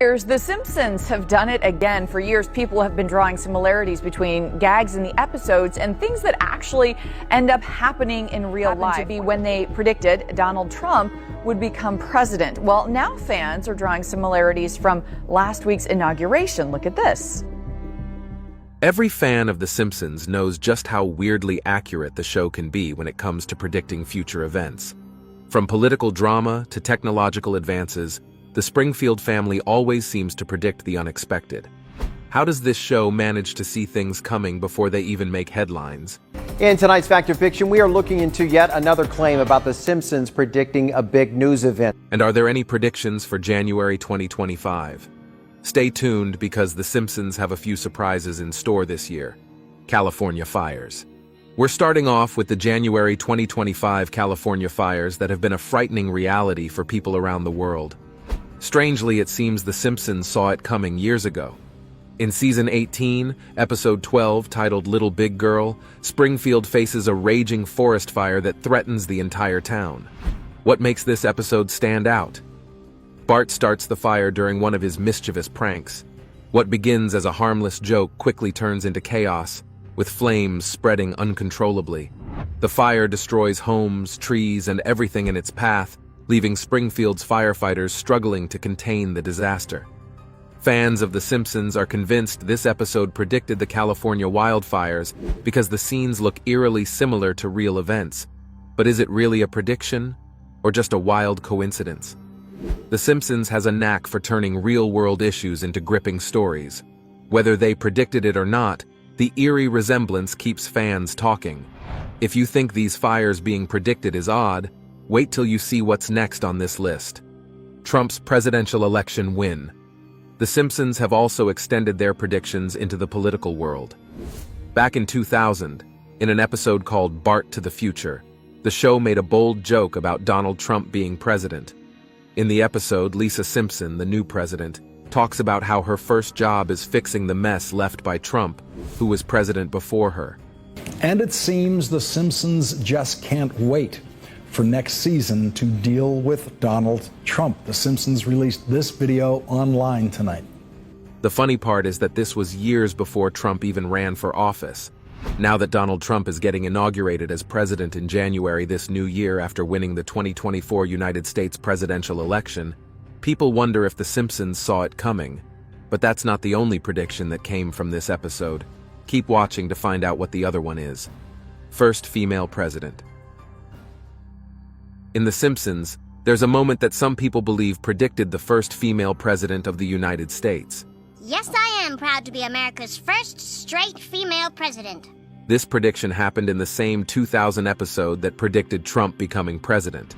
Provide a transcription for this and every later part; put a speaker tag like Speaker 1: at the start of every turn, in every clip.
Speaker 1: The Simpsons have done it again. For years, people have been drawing similarities between gags in the episodes and things that actually end up happening in real life. To be when they predicted Donald Trump would become president. Well, now fans are drawing similarities from last week's inauguration. Look at this.
Speaker 2: Every fan of The Simpsons knows just how weirdly accurate the show can be when it comes to predicting future events. From political drama to technological advances, the Springfield family always seems to predict the unexpected. How does this show manage to see things coming before they even make headlines?
Speaker 3: In tonight's Fact or Fiction, we are looking into yet another claim about The Simpsons predicting a big news event.
Speaker 2: And are there any predictions for January 2025? Stay tuned because The Simpsons have a few surprises in store this year. California fires. We're starting off with the January 2025 California fires that have been a frightening reality for people around the world. Strangely, it seems The Simpsons saw it coming years ago. In Season 18, Episode 12, titled Little Big Girl, Springfield faces a raging forest fire that threatens the entire town. What makes this episode stand out? Bart starts the fire during one of his mischievous pranks. What begins as a harmless joke quickly turns into chaos, with flames spreading uncontrollably. The fire destroys homes, trees, and everything in its path, leaving Springfield's firefighters struggling to contain the disaster. Fans of The Simpsons are convinced this episode predicted the California wildfires because the scenes look eerily similar to real events. But is it really a prediction, or just a wild coincidence? The Simpsons has a knack for turning real-world issues into gripping stories. Whether they predicted it or not, the eerie resemblance keeps fans talking. If you think these fires being predicted is odd, wait till you see what's next on this list. Trump's presidential election win. The Simpsons have also extended their predictions into the political world. Back in 2000, in an episode called Bart to the Future, the show made a bold joke about Donald Trump being president. In the episode, Lisa Simpson, the new president, talks about how her first job is fixing the mess left by Trump, who was president before her.
Speaker 4: And it seems The Simpsons just can't wait for next season to deal with Donald Trump. The Simpsons released this video online tonight.
Speaker 2: The funny part is that this was years before Trump even ran for office. Now that Donald Trump is getting inaugurated as president in January this new year after winning the 2024 United States presidential election, people wonder if The Simpsons saw it coming. But that's not the only prediction that came from this episode. Keep watching to find out what the other one is. First female president. In The Simpsons, there's a moment that some people believe predicted the first female president of the United States.
Speaker 5: Yes, I am proud to be America's first straight female president.
Speaker 2: This prediction happened in the same 2000 episode that predicted Trump becoming president.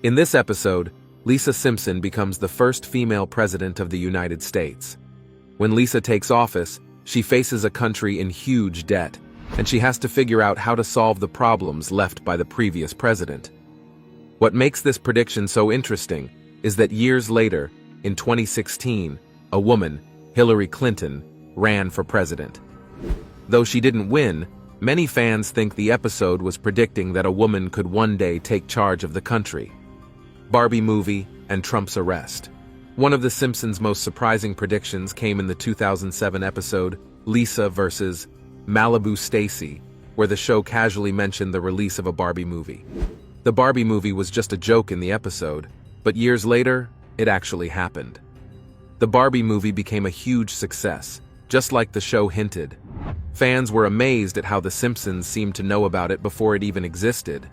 Speaker 2: In this episode, Lisa Simpson becomes the first female president of the United States. When Lisa takes office, she faces a country in huge debt, and she has to figure out how to solve the problems left by the previous president. What makes this prediction so interesting is that years later, in 2016, a woman, Hillary Clinton, ran for president. Though she didn't win, many fans think the episode was predicting that a woman could one day take charge of the country. Barbie movie and Trump's arrest. One of The Simpsons' most surprising predictions came in the 2007 episode Lisa vs. Malibu Stacy, where the show casually mentioned the release of a Barbie movie. The Barbie movie was just a joke in the episode, but years later, it actually happened. The Barbie movie became a huge success, just like the show hinted. Fans were amazed at how The Simpsons seemed to know about it before it even existed.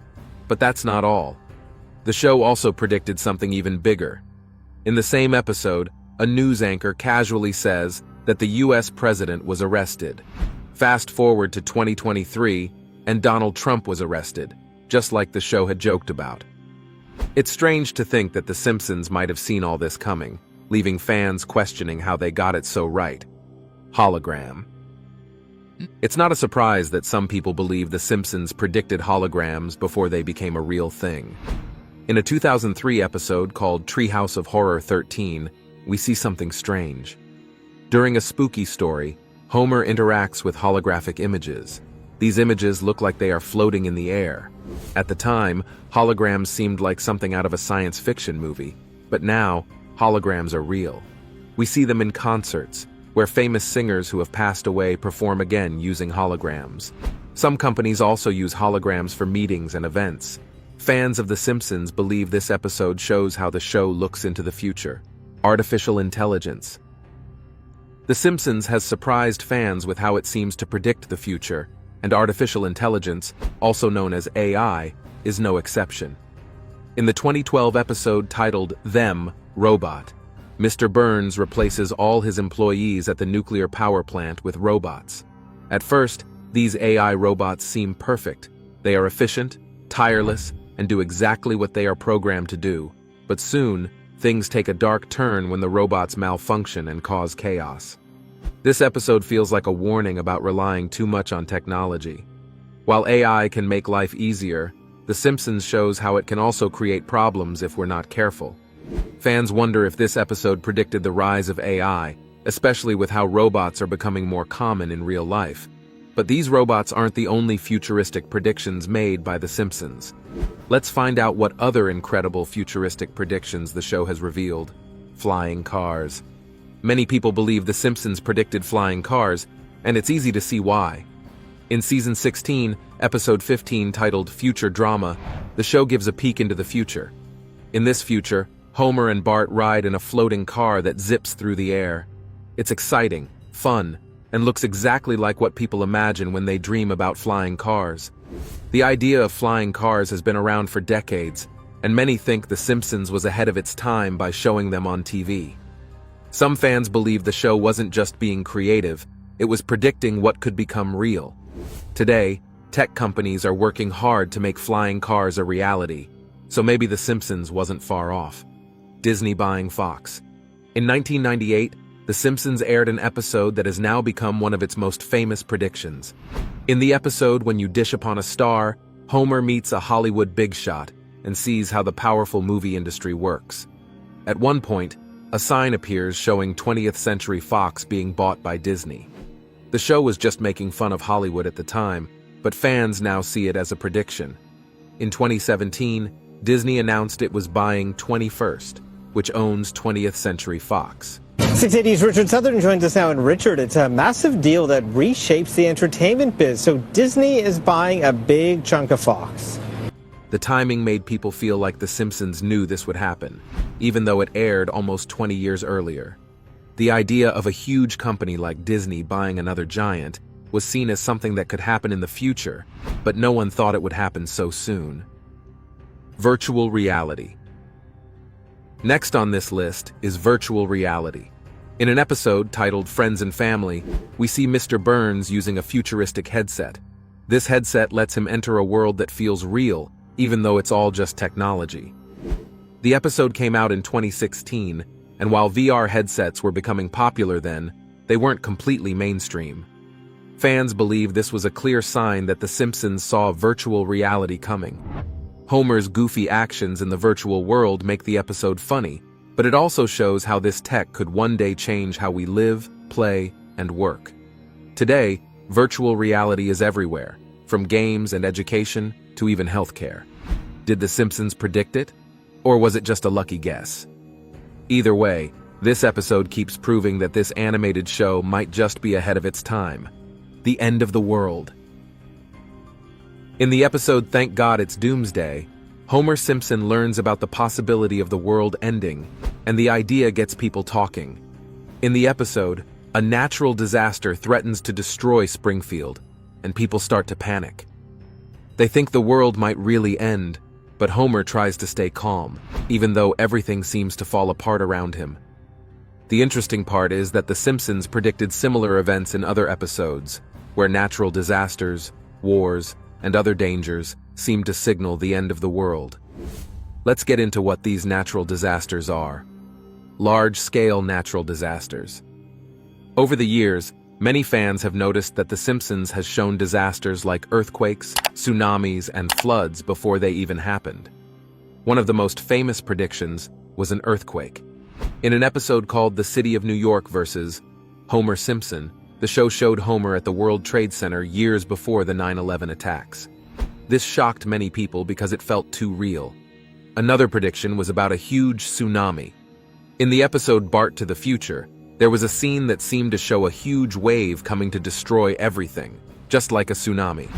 Speaker 2: But that's not all. The show also predicted something even bigger. In the same episode, a news anchor casually says that the US president was arrested. Fast forward to 2023, and Donald Trump was arrested, just like the show had joked about. It's strange to think that The Simpsons might have seen all this coming, leaving fans questioning how they got it so right. Hologram. It's not a surprise that some people believe The Simpsons predicted holograms before they became a real thing. In a 2003 episode called Treehouse of Horror 13, we see something strange. During a spooky story, Homer interacts with holographic images. These images look like they are floating in the air. At the time, holograms seemed like something out of a science fiction movie, but now, holograms are real. We see them in concerts, where famous singers who have passed away perform again using holograms. Some companies also use holograms for meetings and events. Fans of The Simpsons believe this episode shows how the show looks into the future. Artificial intelligence. The Simpsons has surprised fans with how it seems to predict the future, and artificial intelligence, also known as AI, is no exception. In the 2012 episode titled Them, Robot, Mr. Burns replaces all his employees at the nuclear power plant with robots. At first, these AI robots seem perfect. They are efficient, tireless, and do exactly what they are programmed to do. But soon, things take a dark turn when the robots malfunction and cause chaos. This episode feels like a warning about relying too much on technology. While AI can make life easier, The Simpsons shows how it can also create problems if we're not careful. Fans wonder if this episode predicted the rise of AI, especially with how robots are becoming more common in real life. But these robots aren't the only futuristic predictions made by The Simpsons. Let's find out what other incredible futuristic predictions the show has revealed. Flying cars. Many people believe The Simpsons predicted flying cars, and it's easy to see why. In Season 16, Episode 15 titled Future Drama, the show gives a peek into the future. In this future, Homer and Bart ride in a floating car that zips through the air. It's exciting, fun, and looks exactly like what people imagine when they dream about flying cars. The idea of flying cars has been around for decades, and many think The Simpsons was ahead of its time by showing them on TV. Some fans believe the show wasn't just being creative, it was predicting what could become real. Today, tech companies are working hard to make flying cars a reality, so maybe The Simpsons wasn't far off. Disney buying Fox. In 1998, The Simpsons aired an episode that has now become one of its most famous predictions. In the episode When You Dish Upon a Star, Homer meets a Hollywood big shot and sees how the powerful movie industry works. At one point, a sign appears showing 20th Century Fox being bought by Disney. The show was just making fun of Hollywood at the time, but fans now see it as a prediction. In 2017, Disney announced it was buying 21st, which owns 20th Century Fox.
Speaker 6: 680's Richard Southern joins us now. And Richard, it's a massive deal that reshapes the entertainment biz. So Disney is buying a big chunk of Fox.
Speaker 2: The timing made people feel like The Simpsons knew this would happen, even though it aired almost 20 years earlier. The idea of a huge company like Disney buying another giant was seen as something that could happen in the future, but no one thought it would happen so soon. Virtual reality. Next on this list is virtual reality. In an episode titled Friends and Family, we see Mr. Burns using a futuristic headset. This headset lets him enter a world that feels real, even though it's all just technology. The episode came out in 2016, and while VR headsets were becoming popular then, they weren't completely mainstream. Fans believe this was a clear sign that The Simpsons saw virtual reality coming. Homer's goofy actions in the virtual world make the episode funny, but it also shows how this tech could one day change how we live, play, and work. Today, virtual reality is everywhere, from games and education to even healthcare. Did The Simpsons predict it? Or was it just a lucky guess? Either way, this episode keeps proving that this animated show might just be ahead of its time. The end of the world. In the episode Thank God It's Doomsday, Homer Simpson learns about the possibility of the world ending, and the idea gets people talking. In the episode, a natural disaster threatens to destroy Springfield, and people start to panic. They think the world might really end, but Homer tries to stay calm, even though everything seems to fall apart around him. The interesting part is that The Simpsons predicted similar events in other episodes, where natural disasters, wars, and other dangers seem to signal the end of the world. Let's get into what these natural disasters are. Large-scale natural disasters. Over the years, many fans have noticed that The Simpsons has shown disasters like earthquakes, tsunamis, and floods before they even happened. One of the most famous predictions was an earthquake. In an episode called The City of New York vs. Homer Simpson, the show showed Homer at the World Trade Center years before the 9/11 attacks. This shocked many people because it felt too real. Another prediction was about a huge tsunami. In the episode Bart to the Future, there was a scene that seemed to show a huge wave coming to destroy everything, just like a tsunami.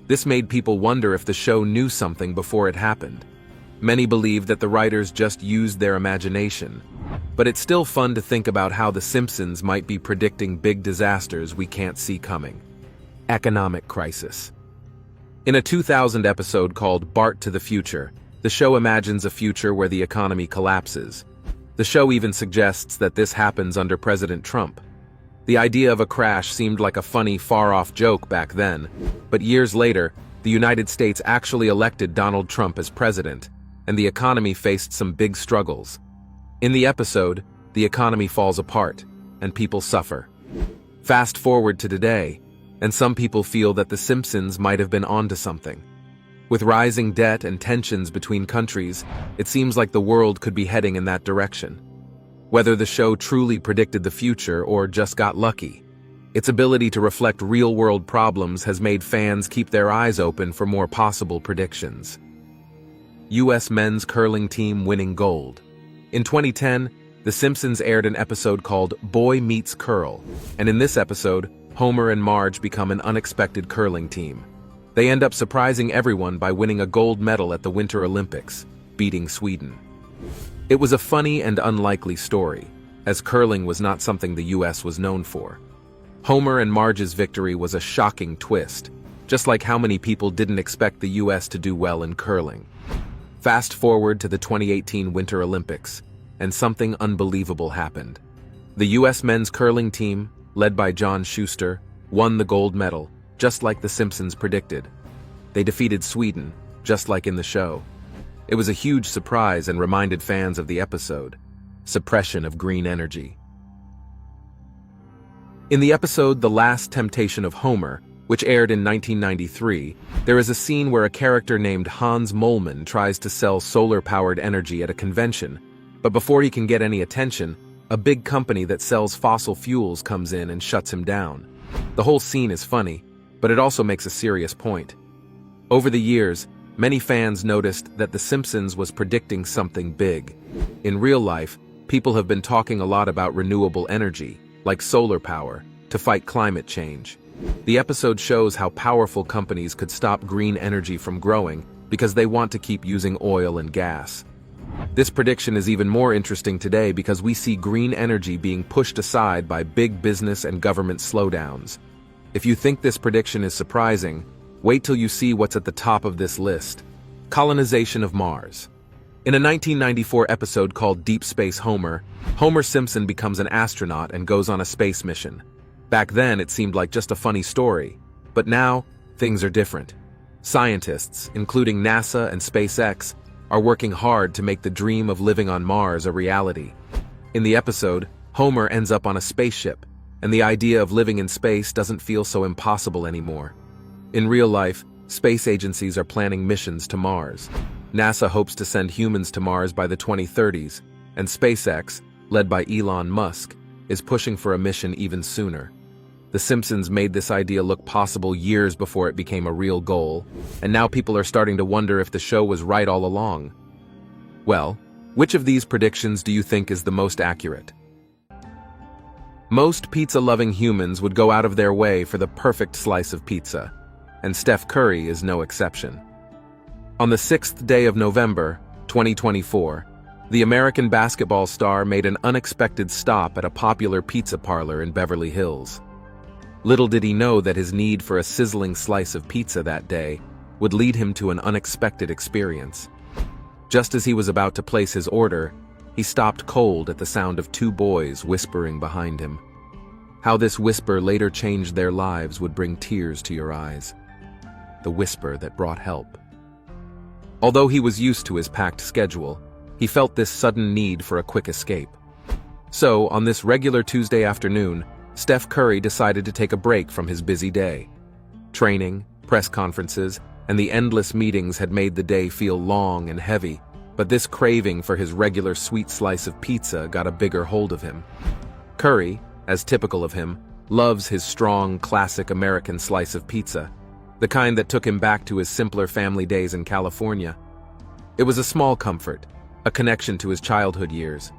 Speaker 2: This made people wonder if the show knew something before it happened. Many believed that the writers just used their imagination, but it's still fun to think about how The Simpsons might be predicting big disasters we can't see coming. Economic crisis. In a 2000 episode called Bart to the Future, the show imagines a future where the economy collapses. The show even suggests that this happens under President Trump. The idea of a crash seemed like a funny, far-off joke back then, but years later, the United States actually elected Donald Trump as president, and the economy faced some big struggles. In the episode, the economy falls apart, and people suffer. Fast forward to today, and some people feel that The Simpsons might have been onto something. With rising debt and tensions between countries, it seems like the world could be heading in that direction. Whether the show truly predicted the future or just got lucky, its ability to reflect real-world problems has made fans keep their eyes open for more possible predictions. U.S. men's curling team winning gold. In 2010, The Simpsons aired an episode called Boy Meets Curl, and in this episode, Homer and Marge become an unexpected curling team. They end up surprising everyone by winning a gold medal at the Winter Olympics, beating Sweden. It was a funny and unlikely story, as curling was not something the U.S. was known for. Homer and Marge's victory was a shocking twist, just like how many people didn't expect the U.S. to do well in curling. Fast forward to the 2018 Winter Olympics, and something unbelievable happened. The U.S. men's curling team, led by John Schuster, won the gold medal, just like The Simpsons predicted. They defeated Sweden, just like in the show. It was a huge surprise and reminded fans of the episode, suppression of green energy. In the episode The Last Temptation of Homer, which aired in 1993, there is a scene where a character named Hans Moleman tries to sell solar-powered energy at a convention, but before he can get any attention, a big company that sells fossil fuels comes in and shuts him down. The whole scene is funny, but it also makes a serious point. Over the years, many fans noticed that The Simpsons was predicting something big. In real life, people have been talking a lot about renewable energy, like solar power, to fight climate change. The episode shows how powerful companies could stop green energy from growing because they want to keep using oil and gas. This prediction is even more interesting today because we see green energy being pushed aside by big business and government slowdowns. If you think this prediction is surprising, wait till you see what's at the top of this list. Colonization of Mars. In a 1994 episode called Deep Space Homer, Homer Simpson becomes an astronaut and goes on a space mission. Back then, it seemed like just a funny story, but now, things are different. Scientists, including NASA and SpaceX, are working hard to make the dream of living on Mars a reality. In the episode, Homer ends up on a spaceship, and the idea of living in space doesn't feel so impossible anymore. In real life, space agencies are planning missions to Mars. NASA hopes to send humans to Mars by the 2030s, and SpaceX, led by Elon Musk, is pushing for a mission even sooner. The Simpsons made this idea look possible years before it became a real goal, and now people are starting to wonder if the show was right all along. Well, which of these predictions do you think is the most accurate? Most pizza-loving humans would go out of their way for the perfect slice of pizza, and Steph Curry is no exception. On the 6th day of November, 2024, the American basketball star made an unexpected stop at a popular pizza parlor in Beverly Hills. Little did he know that his need for a sizzling slice of pizza that day would lead him to an unexpected experience. Just as he was about to place his order, he stopped cold at the sound of two boys whispering behind him. How this whisper later changed their lives would bring tears to your eyes. The whisper that brought help. Although he was used to his packed schedule, he felt this sudden need for a quick escape. So, on this regular Tuesday afternoon, Steph Curry decided to take a break from his busy day. Training, press conferences, and the endless meetings had made the day feel long and heavy, but this craving for his regular sweet slice of pizza got a bigger hold of him. Curry, as typical of him, loves his strong, classic American slice of pizza, the kind that took him back to his simpler family days in California. It was a small comfort, a connection to his childhood years.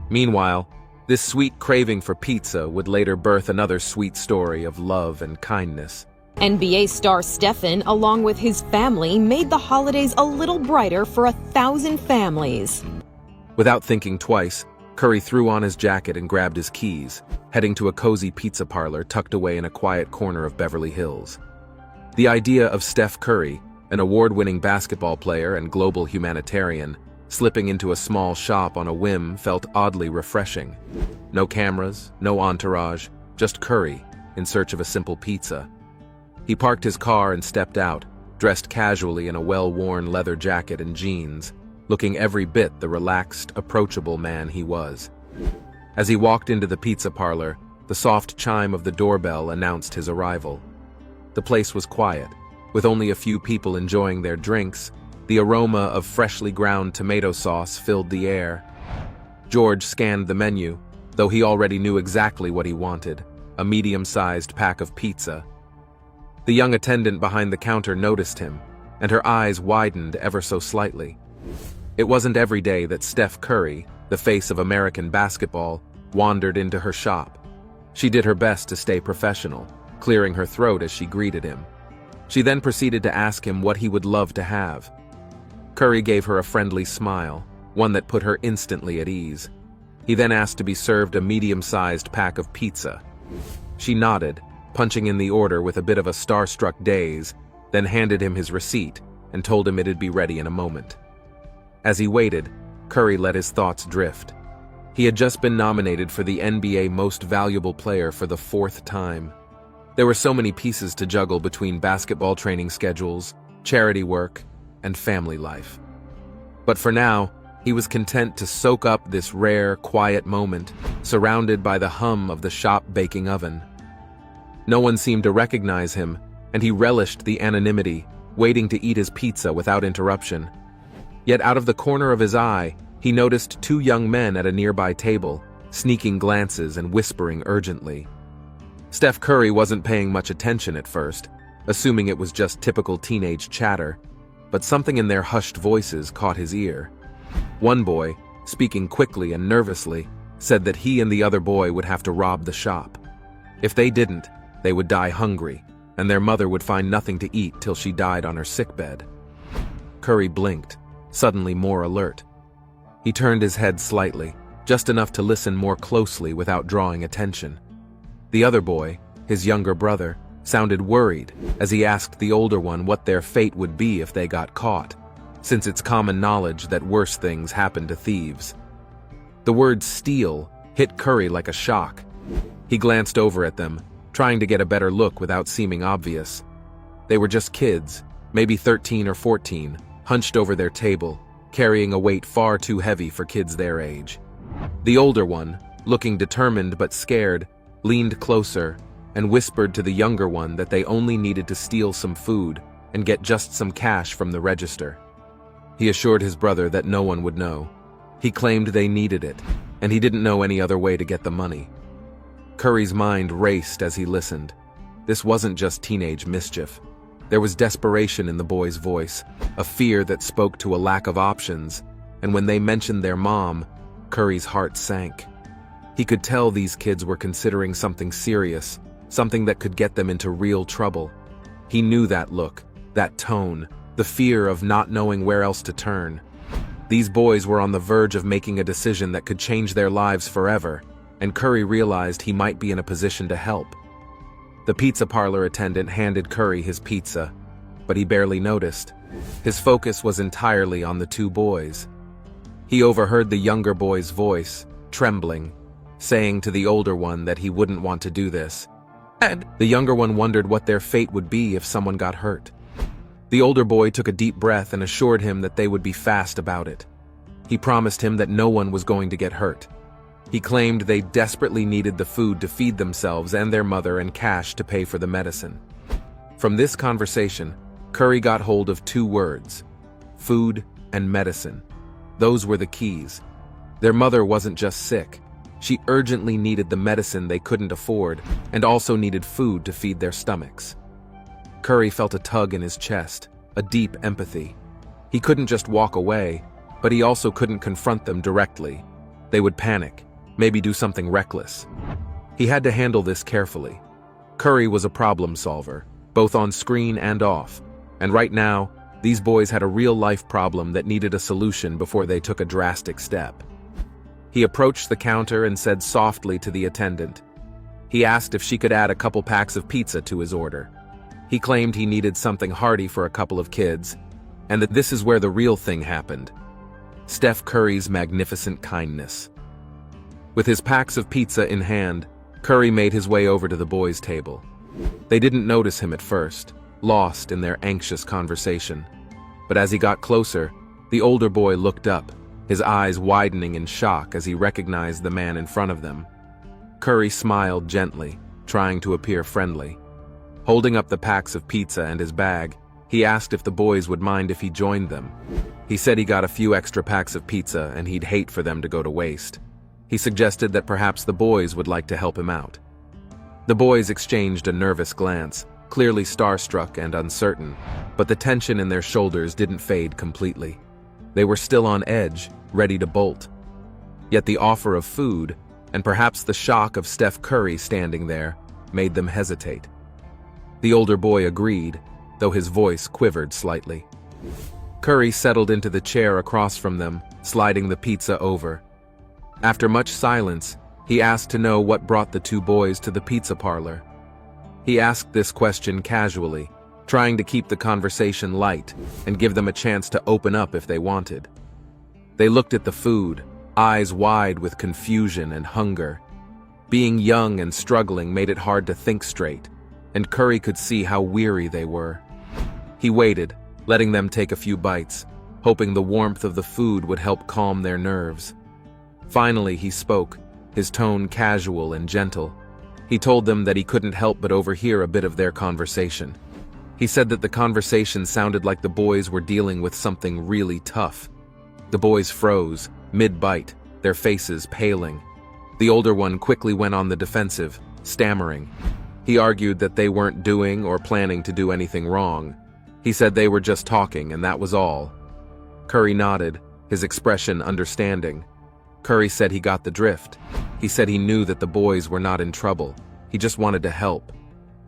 Speaker 2: Meanwhile, this sweet craving for pizza would later birth another sweet story of love and kindness.
Speaker 7: NBA star Stephen, along with his family, made the holidays a little brighter for 1,000 families.
Speaker 2: Without thinking twice, Curry threw on his jacket and grabbed his keys, heading to a cozy pizza parlor tucked away in a quiet corner of Beverly Hills. The idea of Steph Curry, an award-winning basketball player and global humanitarian, slipping into a small shop on a whim felt oddly refreshing. No cameras, no entourage, just Curry, in search of a simple pizza. He parked his car and stepped out, dressed casually in a well-worn leather jacket and jeans, looking every bit the relaxed, approachable man he was. As he walked into the pizza parlor, the soft chime of the doorbell announced his arrival. The place was quiet, with only a few people enjoying their drinks. The aroma of freshly ground tomato sauce filled the air. George scanned the menu, though he already knew exactly what he wanted, a medium-sized pack of pizza. The young attendant behind the counter noticed him, and her eyes widened ever so slightly. It wasn't every day that Steph Curry, the face of American basketball, wandered into her shop. She did her best to stay professional, clearing her throat as she greeted him. She then proceeded to ask him what he would love to have. Curry gave her a friendly smile, one that put her instantly at ease. He then asked to be served a medium-sized pack of pizza. She nodded, punching in the order with a bit of a starstruck daze, then handed him his receipt and told him it'd be ready in a moment. As he waited, Curry let his thoughts drift. He had just been nominated for the NBA Most Valuable Player for the 4th time. There were so many pieces to juggle between basketball training schedules, charity work, and family life. But for now, he was content to soak up this rare, quiet moment, surrounded by the hum of the shop baking oven. No one seemed to recognize him, and he relished the anonymity, waiting to eat his pizza without interruption. Yet out of the corner of his eye, he noticed 2 young men at a nearby table, sneaking glances and whispering urgently. Steph Curry wasn't paying much attention at first, assuming it was just typical teenage chatter, but something in their hushed voices caught his ear. One boy, speaking quickly and nervously, said that he and the other boy would have to rob the shop. If they didn't, they would die hungry, and their mother would find nothing to eat till she died on her sickbed. Curry blinked, suddenly more alert. He turned his head slightly, just enough to listen more closely without drawing attention. The other boy, his younger brother, sounded worried as he asked the older one what their fate would be if they got caught, since it's common knowledge that worse things happen to thieves. The word steal hit Curry like a shock. He glanced over at them, trying to get a better look without seeming obvious. They were just kids, maybe 13 or 14, hunched over their table, carrying a weight far too heavy for kids their age. The older one, looking determined but scared, leaned closer and whispered to the younger one that they only needed to steal some food and get just some cash from the register. He assured his brother that no one would know. He claimed they needed it, and he didn't know any other way to get the money. Curry's mind raced as he listened. This wasn't just teenage mischief. There was desperation in the boy's voice, a fear that spoke to a lack of options, and when they mentioned their mom, Curry's heart sank. He could tell these kids were considering something serious, something that could get them into real trouble. He knew that look, that tone, the fear of not knowing where else to turn. These boys were on the verge of making a decision that could change their lives forever, and Curry realized he might be in a position to help. The pizza parlor attendant handed Curry his pizza, but he barely noticed. His focus was entirely on the 2 boys. He overheard the younger boy's voice, trembling, saying to the older one that he wouldn't want to do this. And the younger one wondered what their fate would be if someone got hurt. The older boy took a deep breath and assured him that they would be fast about it. He promised him that no one was going to get hurt. He claimed they desperately needed the food to feed themselves and their mother and cash to pay for the medicine. From this conversation, Curry got hold of 2 words: food and medicine. Those were the keys. Their mother wasn't just sick. She urgently needed the medicine they couldn't afford, and also needed food to feed their stomachs. Curry felt a tug in his chest, a deep empathy. He couldn't just walk away, but he also couldn't confront them directly. They would panic, maybe do something reckless. He had to handle this carefully. Curry was a problem solver, both on screen and off, and right now, these boys had a real-life problem that needed a solution before they took a drastic step. He approached the counter and said softly to the attendant. He asked if she could add a couple packs of pizza to his order. He claimed he needed something hearty for a couple of kids, and that this is where the real thing happened. Steph Curry's magnificent kindness. With his packs of pizza in hand, Curry made his way over to the boys' table. They didn't notice him at first, lost in their anxious conversation. But as he got closer, the older boy looked up, his eyes widening in shock as he recognized the man in front of them. Curry smiled gently, trying to appear friendly. Holding up the packs of pizza and his bag, he asked if the boys would mind if he joined them. He said he got a few extra packs of pizza and he'd hate for them to go to waste. He suggested that perhaps the boys would like to help him out. The boys exchanged a nervous glance, clearly starstruck and uncertain, but the tension in their shoulders didn't fade completely. They were still on edge, ready to bolt. Yet the offer of food, and perhaps the shock of Steph Curry standing there, made them hesitate. The older boy agreed, though his voice quivered slightly. Curry settled into the chair across from them, sliding the pizza over. After much silence, he asked to know what brought the two boys to the pizza parlor. He asked this question casually, trying to keep the conversation light and give them a chance to open up if they wanted. They looked at the food, eyes wide with confusion and hunger. Being young and struggling made it hard to think straight, and Curry could see how weary they were. He waited, letting them take a few bites, hoping the warmth of the food would help calm their nerves. Finally, he spoke, his tone casual and gentle. He told them that he couldn't help but overhear a bit of their conversation. He said that the conversation sounded like the boys were dealing with something really tough. The boys froze, mid-bite, their faces paling. The older one quickly went on the defensive, stammering. He argued that they weren't doing or planning to do anything wrong. He said they were just talking, and that was all. Curry nodded, his expression understanding. Curry said he got the drift. He said he knew that the boys were not in trouble. He just wanted to help.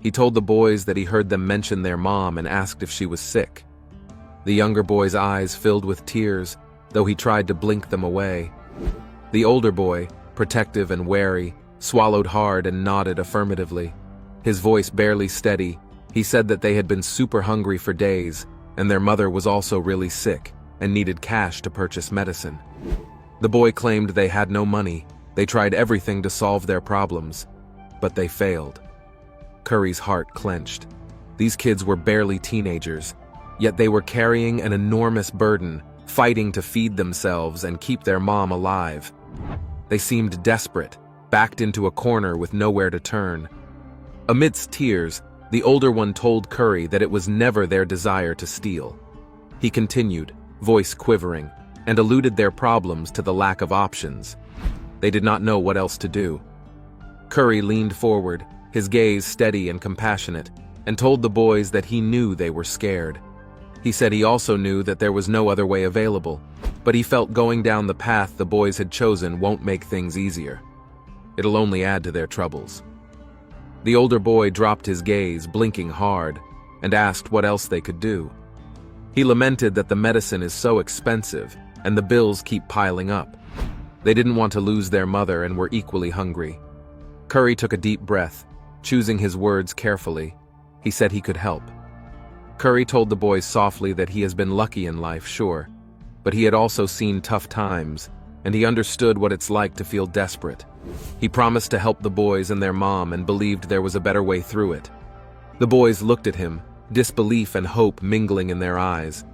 Speaker 2: He told the boys that he heard them mention their mom and asked if she was sick. The younger boy's eyes filled with tears, though he tried to blink them away. The older boy, protective and wary, swallowed hard and nodded affirmatively. His voice barely steady, he said that they had been super hungry for days, and their mother was also really sick and needed cash to purchase medicine. The boy claimed they had no money. They tried everything to solve their problems, but they failed. Curry's heart clenched. These kids were barely teenagers, yet they were carrying an enormous burden, fighting to feed themselves and keep their mom alive. They seemed desperate, backed into a corner with nowhere to turn. Amidst tears, the older one told Curry that it was never their desire to steal. He continued, voice quivering, and alluded their problems to the lack of options. They did not know what else to do. Curry leaned forward, his gaze steady and compassionate, and told the boys that he knew they were scared. He said he also knew that there was no other way available, but he felt going down the path the boys had chosen won't make things easier. It'll only add to their troubles. The older boy dropped his gaze, blinking hard, and asked what else they could do. He lamented that the medicine is so expensive, and the bills keep piling up. They didn't want to lose their mother and were equally hungry. Curry took a deep breath, choosing his words carefully. He said he could help. Curry told the boys softly that he has been lucky in life, sure, but he had also seen tough times, and he understood what it's like to feel desperate. He promised to help the boys and their mom and believed there was a better way through it. The boys looked at him, disbelief and hope mingling in their eyes.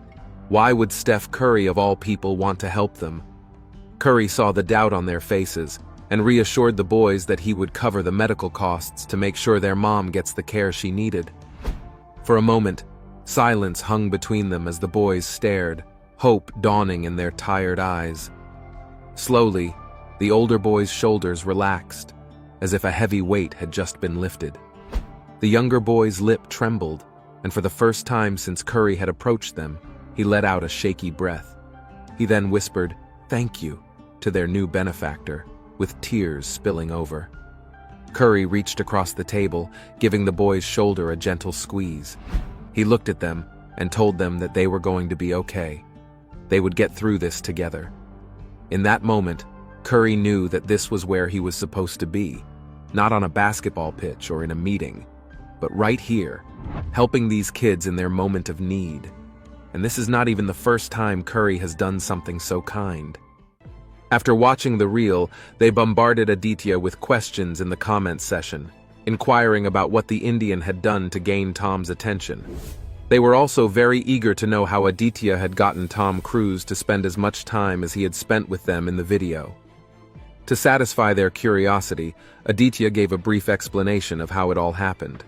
Speaker 2: Why would Steph Curry of all people want to help them? Curry saw the doubt on their faces and reassured the boys that he would cover the medical costs to make sure their mom gets the care she needed. For a moment, silence hung between them as the boys stared, hope dawning in their tired eyes. Slowly, the older boy's shoulders relaxed, as if a heavy weight had just been lifted. The younger boy's lip trembled, and for the first time since Curry had approached them, he let out a shaky breath. He then whispered, "Thank you," to their new benefactor, with tears spilling over. Curry reached across the table, giving the boy's shoulder a gentle squeeze. He looked at them and told them that they were going to be okay. They would get through this together. In that moment, Curry knew that this was where he was supposed to be, not on a basketball pitch or in a meeting, but right here, helping these kids in their moment of need. And this is not even the first time Curry has done something so kind. After watching the reel, they bombarded Aditya with questions in the comments session, inquiring about what the Indian had done to gain Tom's attention. They were also very eager to know how Aditya had gotten Tom Cruise to spend as much time as he had spent with them in the video. To satisfy their curiosity, Aditya gave a brief explanation of how it all happened.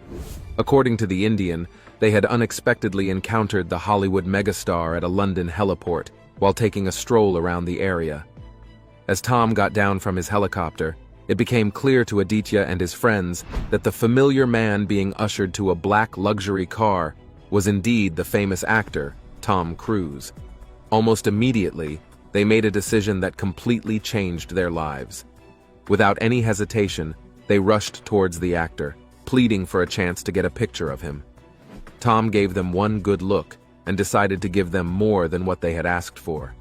Speaker 2: According to the Indian, they had unexpectedly encountered the Hollywood megastar at a London heliport while taking a stroll around the area. As Tom got down from his helicopter, it became clear to Aditya and his friends that the familiar man being ushered to a black luxury car was indeed the famous actor, Tom Cruise. Almost immediately, they made a decision that completely changed their lives. Without any hesitation, they rushed towards the actor, pleading for a chance to get a picture of him. Tom gave them one good look and decided to give them more than what they had asked for.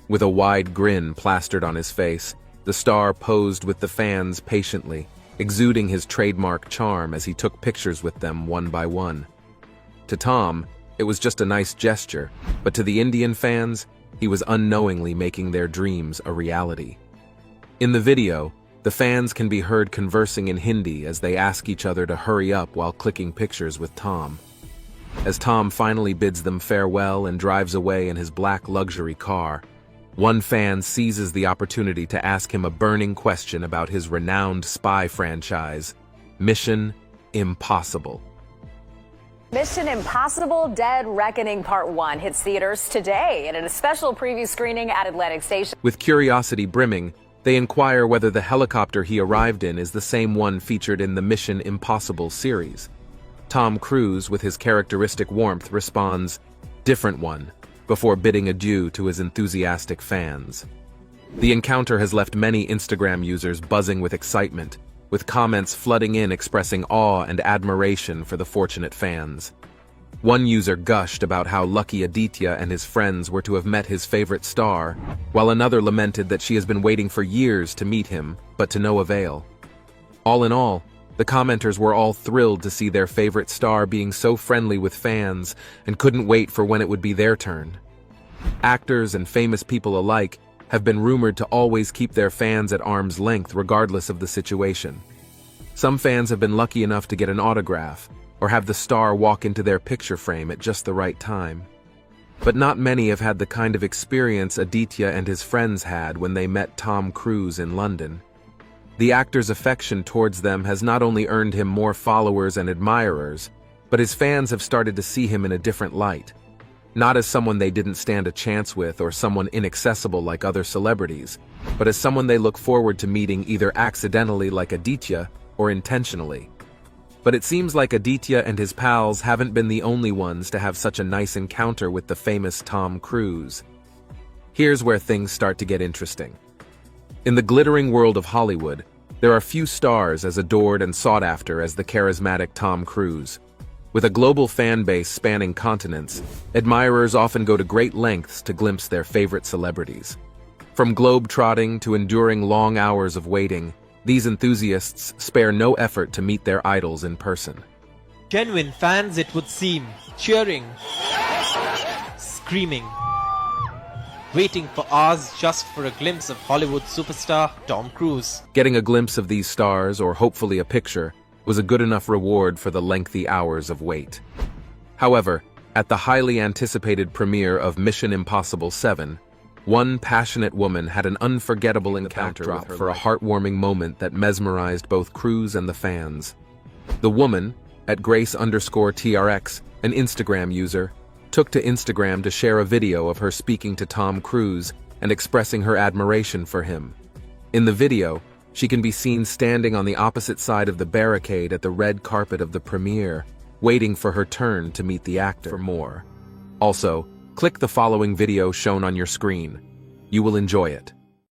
Speaker 2: With a wide grin plastered on his face, the star posed with the fans patiently, exuding his trademark charm as he took pictures with them one by one. To Tom, it was just a nice gesture, but to the Indian fans, he was unknowingly making their dreams a reality. In the video, the fans can be heard conversing in Hindi as they ask each other to hurry up while clicking pictures with Tom. As Tom finally bids them farewell and drives away in his black luxury car, one fan seizes the opportunity to ask him a burning question about his renowned spy franchise, Mission Impossible.
Speaker 8: Mission Impossible: Dead Reckoning Part 1 hits theaters today and in a special preview screening at Atlantic Station.
Speaker 2: With curiosity brimming, they inquire whether the helicopter he arrived in is the same one featured in the Mission Impossible series. Tom Cruise, with his characteristic warmth, responds, "Different one," before bidding adieu to his enthusiastic fans. The encounter has left many Instagram users buzzing with excitement, with comments flooding in expressing awe and admiration for the fortunate fans. One user gushed about how lucky Aditya and his friends were to have met his favorite star, while another lamented that she has been waiting for years to meet him, but to no avail. All in all, the commenters were all thrilled to see their favorite star being so friendly with fans and couldn't wait for when it would be their turn. Actors and famous people alike have been rumored to always keep their fans at arm's length regardless of the situation. Some fans have been lucky enough to get an autograph or have the star walk into their picture frame at just the right time. But not many have had the kind of experience Aditya and his friends had when they met Tom Cruise in London. The actor's affection towards them has not only earned him more followers and admirers, but his fans have started to see him in a different light. Not as someone they didn't stand a chance with or someone inaccessible like other celebrities, but as someone they look forward to meeting either accidentally like Aditya or intentionally. But it seems like Aditya and his pals haven't been the only ones to have such a nice encounter with the famous Tom Cruise. Here's where things start to get interesting. In the glittering world of Hollywood, there are few stars as adored and sought after as the charismatic Tom Cruise. With a global fan base spanning continents, admirers often go to great lengths to glimpse their favorite celebrities. From globe-trotting to enduring long hours of waiting, these enthusiasts spare no effort to meet their idols in person.
Speaker 9: Genuine fans, it would seem, cheering, screaming, waiting for hours just for a glimpse of Hollywood superstar Tom Cruise.
Speaker 2: Getting a glimpse of these stars, or hopefully a picture, was a good enough reward for the lengthy hours of wait. However, at the highly anticipated premiere of Mission Impossible 7, one passionate woman had an unforgettable encounter with her for a heartwarming moment that mesmerized both Cruise and the fans. The woman, at Grace_TRX, an Instagram user, took to Instagram to share a video of her speaking to Tom Cruise and expressing her admiration for him. In the video, she can be seen standing on the opposite side of the barricade at the red carpet of the premiere, waiting for her turn to meet the actor. For more. Also, click the following video shown on your screen. You will enjoy it.